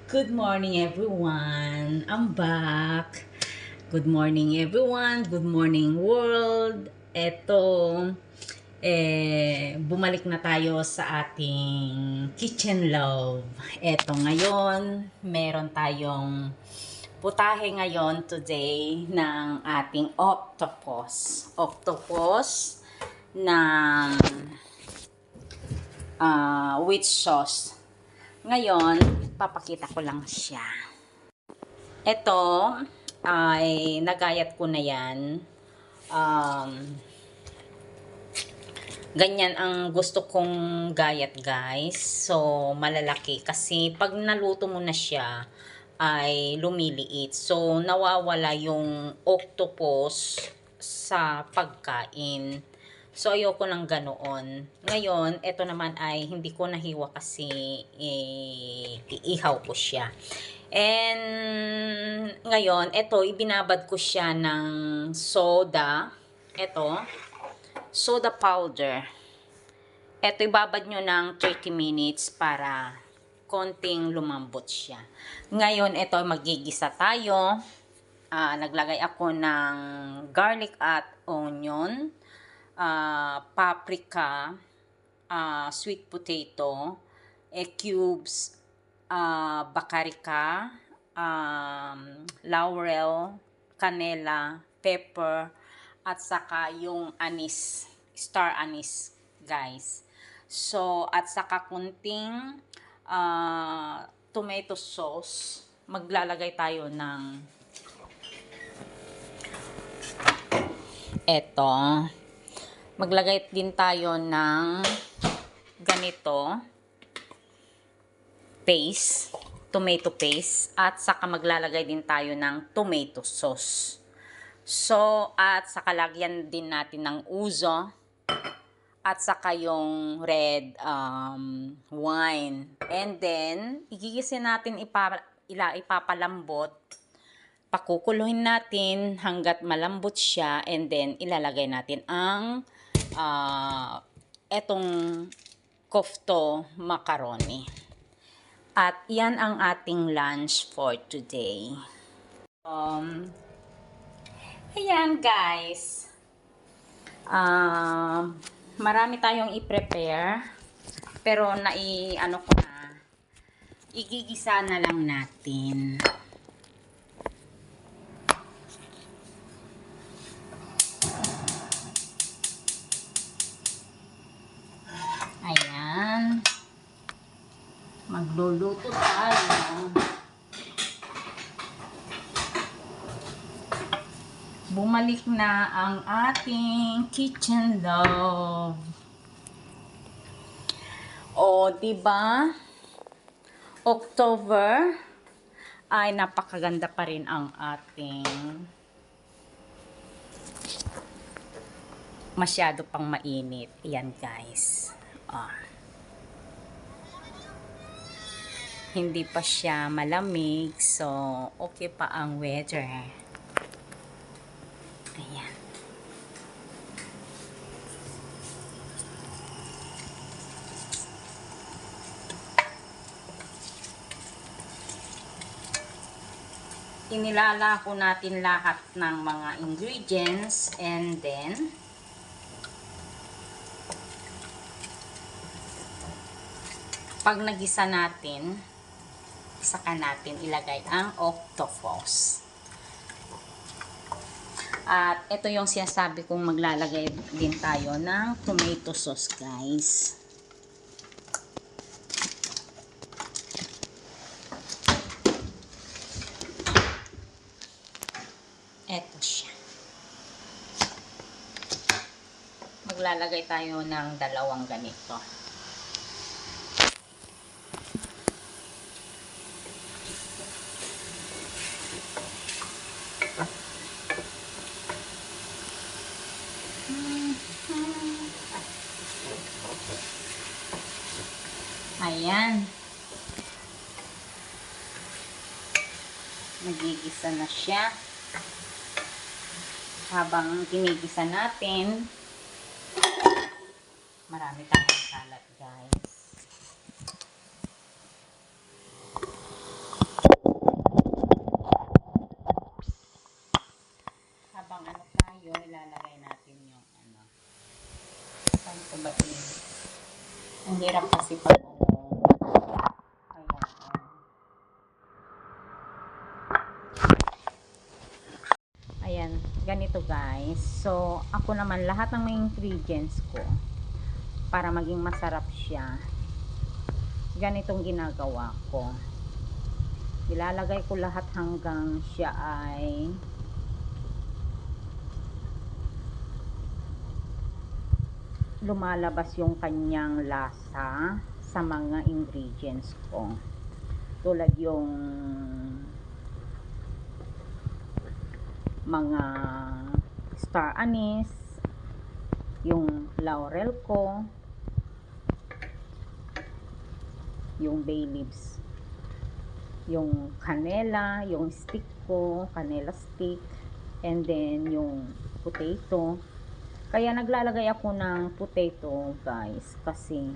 Good morning everyone. I'm back. Good morning everyone. Good morning world. Bumalik na tayo sa ating kitchen love. Ngayon, meron tayong putahe ngayon today ng ating octopus. Octopus ng with sauce. Ngayon, papakita ko lang siya. Ito ay nagayat ko na yan. Ganyan ang gusto kong gayat, guys. So, malalaki. Kasi pag naluto mo na siya, ay lumiliit. So, nawawala yung octopus sa pagkain. So, ayoko ng ganoon. Ngayon, ito naman ay hindi ko nahiwa kasi iihaw ko siya. And, ngayon, ito, ibinabad ko siya ng soda. Ito, soda powder. Ito, ibabad nyo ng 30 minutes para konting lumambot siya. Ngayon, ito, magigisa tayo. Naglagay ako ng garlic at onion, paprika, sweet potato, cubes, bakarika, laurel, canela, pepper, at saka yung anis, star anise, guys. So, at saka kunting tomato sauce. Maglalagay tayo ng eto. Maglagay din tayo ng ganito paste, tomato paste, at saka maglalagay din tayo ng tomato sauce. So, at saka lagyan din natin ng uzo at saka yung red wine. And then, igigisin natin, ipapalambot. Pakukuluhin natin hanggat malambot siya, and then ilalagay natin ang etong kofto macaroni. At yan ang ating lunch for today. Ayan, guys. Marami tayong i-prepare, pero igigisa na lang natin. Ayan. Magluluto tayo. Bumalik na ang ating kitchen love. O, diba? October ay napakaganda pa rin ang ating masyado pang mainit. Ayan, guys. Hindi pa siya malamig, so okay pa ang weather. Ayan. Inilalako natin lahat ng mga ingredients, and then pag nagisa natin, saka natin ilagay ang octopus. At ito yung sinasabi kong maglalagay din tayo ng tomato sauce, guys. Ito siya. Maglalagay tayo ng dalawang ganito. Ayan. Nagigisa na siya. Habang ginigisa natin, marami tayong kalat, guys. ganito guys. So, ako naman lahat ng mga ingredients ko para maging masarap siya. Ganitong ginagawa ko. Ilalagay ko lahat hanggang siya ay lumalabas yung kanyang lasa sa mga ingredients ko. Tulad yung mga star anise, yung laurel ko, yung bay leaves, yung canela, yung stick ko, canela stick, and then yung potato. Kaya naglalagay ako ng potato guys kasi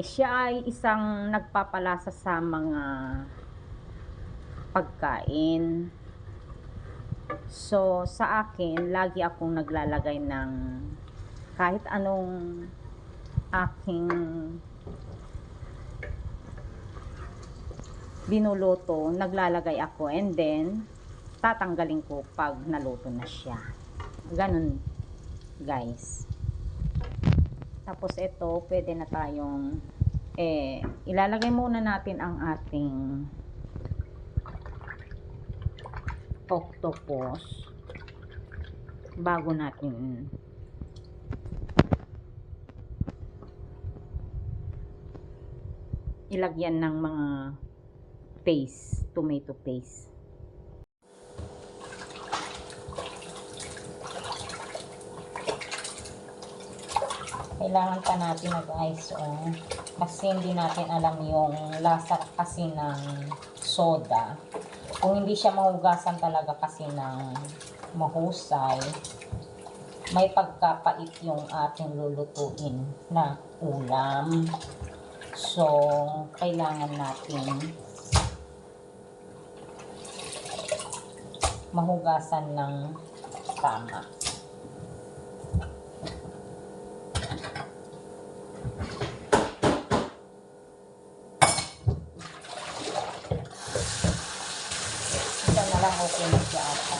siya ay isang nagpapalasa sa mga pagkain. So sa akin lagi akong naglalagay ng kahit anong aking binuluto, naglalagay ako and then tatanggalin ko pag naluto na siya. Ganun guys. Tapos ito, pwede na tayong ilalagay muna natin ang ating octopus bago natin ilagyan ng mga paste, tomato paste. Kailangan pa natin mag-ice kasi hindi natin alam yung lasa kasi ng soda. Kung hindi siya mahugasan talaga kasi ng mahusay, may pagkapait yung ating lulutuin na ulam. So, kailangan natin mahugasan ng tama. Okay na siya ata.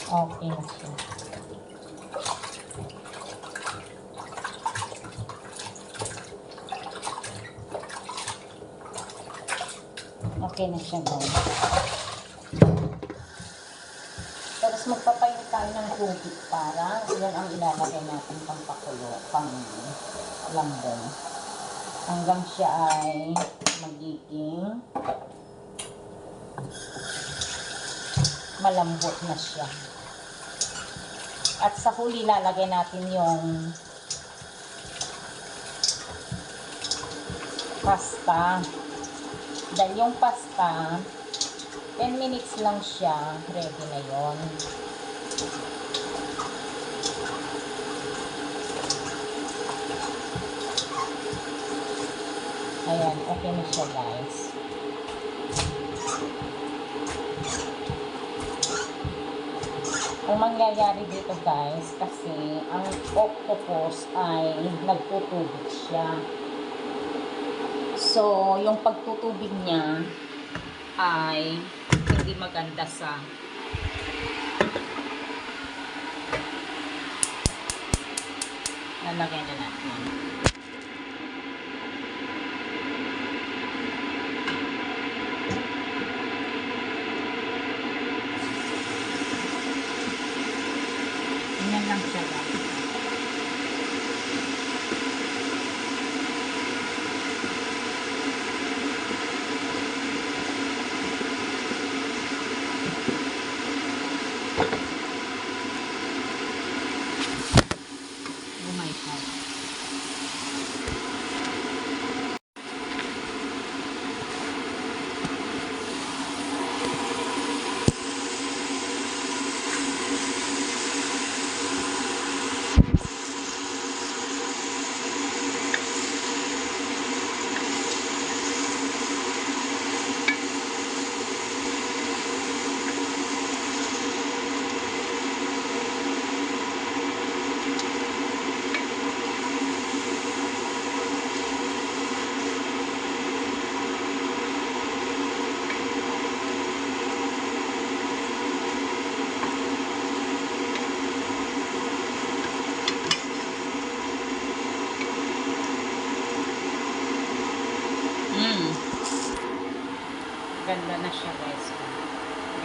Okay na siya. Okay na siya guys. Tapos magpapainit tayo ng tubig para yan ang ilalagay natin pang pakulo, pang lambong. Hanggang siya ay magiging malambot na siya. At sa huli lalagay natin yung pasta. Dahil yung pasta 10 minutes lang siya, ready na yon. Ayan, okay na siya guys. Ang mangyayari dito guys, kasi ang octopus ay nagtutubig siya. So, yung pagtutubig niya ay hindi maganda sa lalagay na natin. Yan lang siya guys.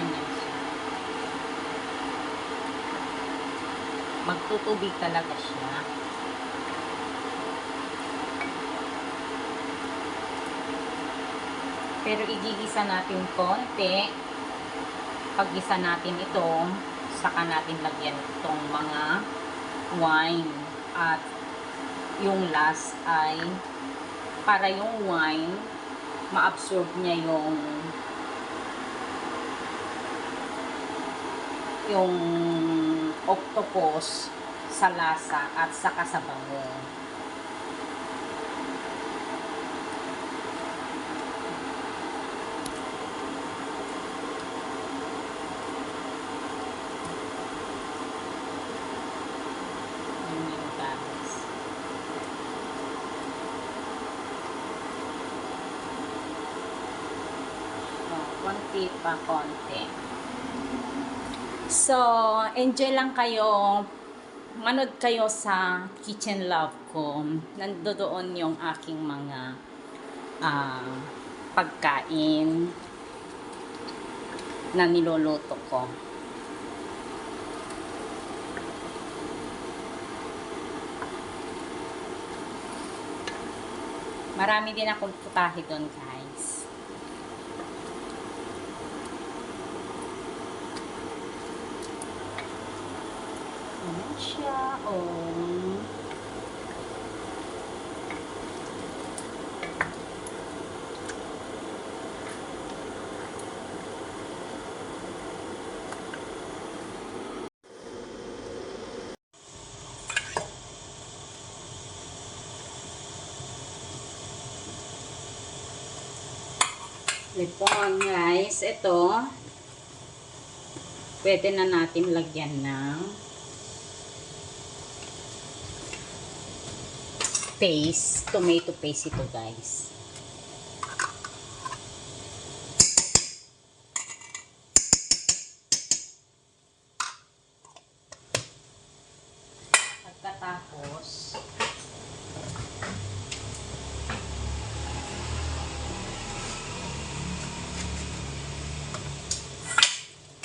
Ganyan siya. Magtutubig talaga siya. Pero igigisa natin konti. Paggisa natin ito, saka natin lagyan itong mga wine. At yung last ay para yung wine ma-absorb niya yung octopus sa lasa at saka sa bango. Konti pa, konti. So, enjoy lang kayo. Manood kayo sa Kitchen Love ko. Nandoon yung aking mga pagkain na niluluto ko. Marami din akong putahe doon, guys. Ayan siya, oh. Ito, guys, ito pwede na natin lagyan ng paste, tomato paste ito, guys. Pagkatapos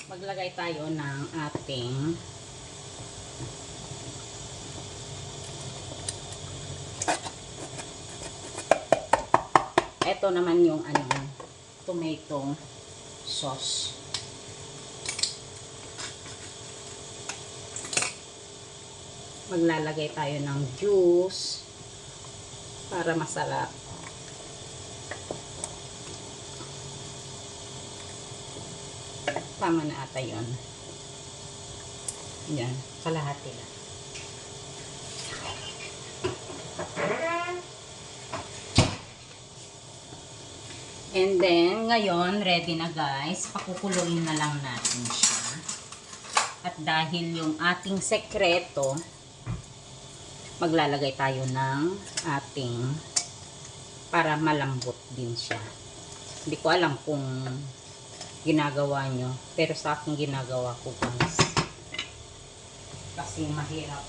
maglagay tayo ng ating ito naman yung tomato sauce. Maglalagay tayo ng juice para masarap. Tama na ata yun. Yan, kalahati lang. And then, ngayon, ready na, guys. Pakukuluin na lang natin siya. At dahil yung ating sekreto, maglalagay tayo ng ating para malambot din siya. Hindi ko alam kung ginagawa nyo. Pero sa akin ginagawa ko, guys. Kasi mahirap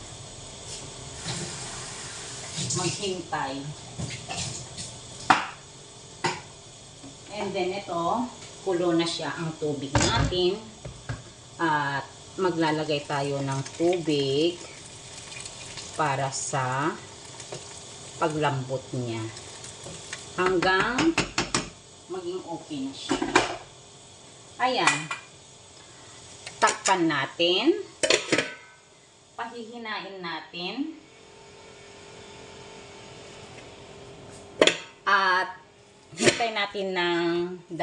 maghintay. And then ito, kulo na siya ang tubig natin. At maglalagay tayo ng tubig para sa paglambot niya. Hanggang maging okay na siya. Ayan. Takpan natin. Pahihinain natin. At hintay natin ng 2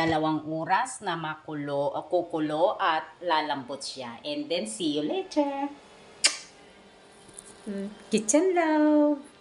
oras na makulo o kukulo at lalambot siya. And then see you later. Kitchen Love.